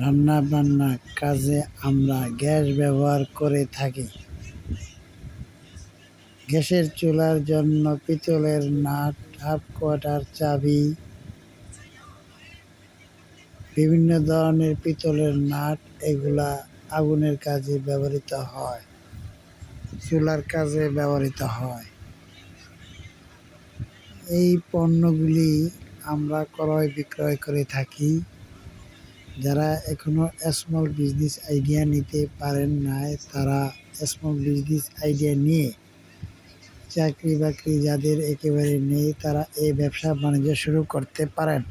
রান্না বান্না কাজে আমরা গ্যাস ব্যবহার করে থাকি। গ্যাসের চুলার জন্য পিতলের নাট, হাফ কোয়ার্টার চাবি, বিভিন্ন ধরনের পিতলের নাট এগুলা আগুনের কাজে ব্যবহৃত হয়, চুলার কাজে ব্যবহৃত হয়। এই পণ্যগুলি আমরা ক্রয় বিক্রয় করে থাকি। যারা এখনো স্মল বিজনেস আইডিয়া নিতে পারেন নাই, তারা স্মল বিজনেস আইডিয়া নিয়ে, চাকরি বাকরি যাদের একেবারে নেই, তারা এই ব্যবসা বাণিজ্য শুরু করতে পারেন।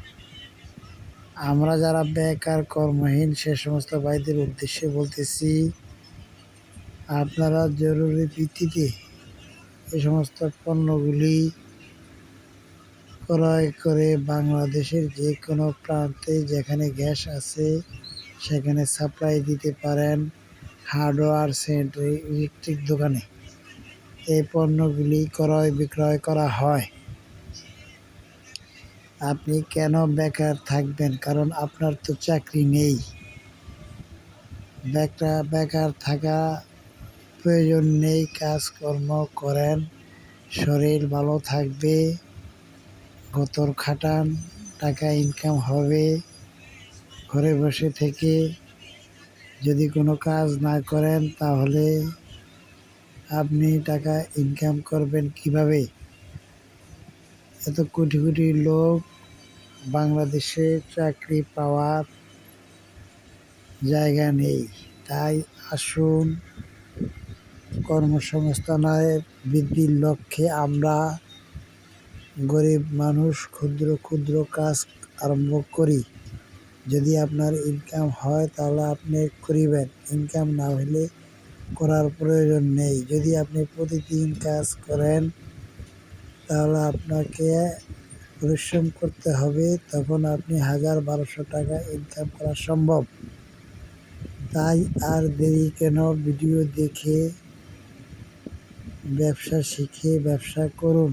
আমরা যারা বেকার কর্মহীন সে সমস্ত ভাইদের উদ্দেশ্যে বলতেছি, আপনারা জরুরি ভিত্তিতে এই সমস্ত পণ্যগুলি ক্রয় করে বাংলাদেশের যে কোনো প্রান্তে যেখানে গ্যাস আছে সেখানে সাপ্লাই দিতে পারেন। হার্ডওয়্যার সেন্টার, ইলেকট্রিক দোকানে এই পণ্যগুলি ক্রয় বিক্রয় করা হয়। আপনি কেন বেকার থাকবেন? কারণ আপনার তো চাকরি নেই। বেকার থাকা প্রয়োজন নেই, কাজকর্ম করেন, শরীর ভালো থাকবে, গতর খাটান, টাকা ইনকাম হবে। ঘরে বসে থেকে যদি কোনো কাজ না করেন তাহলে আপনি টাকা ইনকাম করবেন কিভাবে? এত কোটি কোটি লোক, বাংলাদেশে চাকরি পাওয়ার জায়গা নেই। তাই আসুন, কর্মসংস্থানের বৃদ্ধির লক্ষ্যে আমরা গরিব মানুষ ক্ষুদ্র ক্ষুদ্র কাজ আরম্ভ করি। যদি আপনার ইনকাম হয় তাহলে আপনি করিবেন, ইনকাম না হলে করার প্রয়োজন নেই। যদি আপনি প্রতিদিন কাজ করেন তাহলে আপনাকে পরিশ্রম করতে হবে, তখন আপনি 1000-1200 টাকা ইনকাম করা সম্ভব। তাই আর দেরি কেন? ভিডিও দেখে ব্যবসা শিখে ব্যবসা করুন।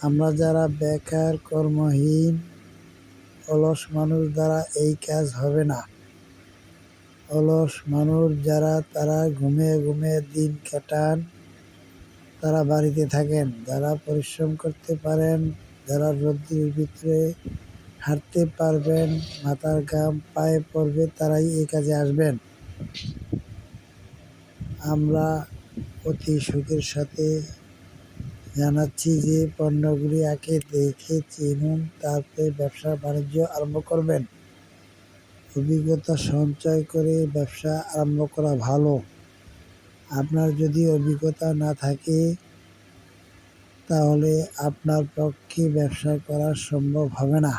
আমরা যারা বেকার কর্মহীন অলস মানুষ দ্বারা এই কাজ হবে না। অলস মানুষ যারা, তারা ঘুমিয়ে ঘুমিয়ে দিন কাটান, তারা বাড়িতে থাকেন। যারা পরিশ্রম করতে পারেন, যারা রোদ্রের ভিতরে হাঁটতে পারবেন, মাথার ঘাম পায়ে পড়বে, তারাই এই কাজে আসবেন। আমরা অতি সুখের সাথে জানাচ্ছি যে পণ্যগুলি আগে দেখে চিনুন, তারপরে ব্যবসা বাণিজ্য আরম্ভ করবেন। অভিজ্ঞতা সঞ্চয় করে ব্যবসা আরম্ভ করা ভালো। আপনার যদি অভিজ্ঞতা না থাকে তাহলে আপনার পক্ষে ব্যবসা করা সম্ভব হবে না।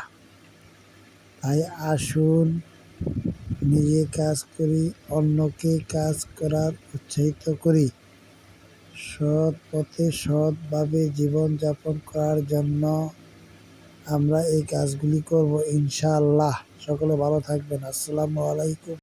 তাই আসুন, নিজে কাজ করি, অন্যকে কাজ করার উৎসাহিত করি। সৎ পথে সৎভাবে জীবনযাপন করার জন্য আমরা এই কাজগুলি করব ইনশাআল্লাহ। সকলে ভালো থাকবেন। আসসালামু আলাইকুম।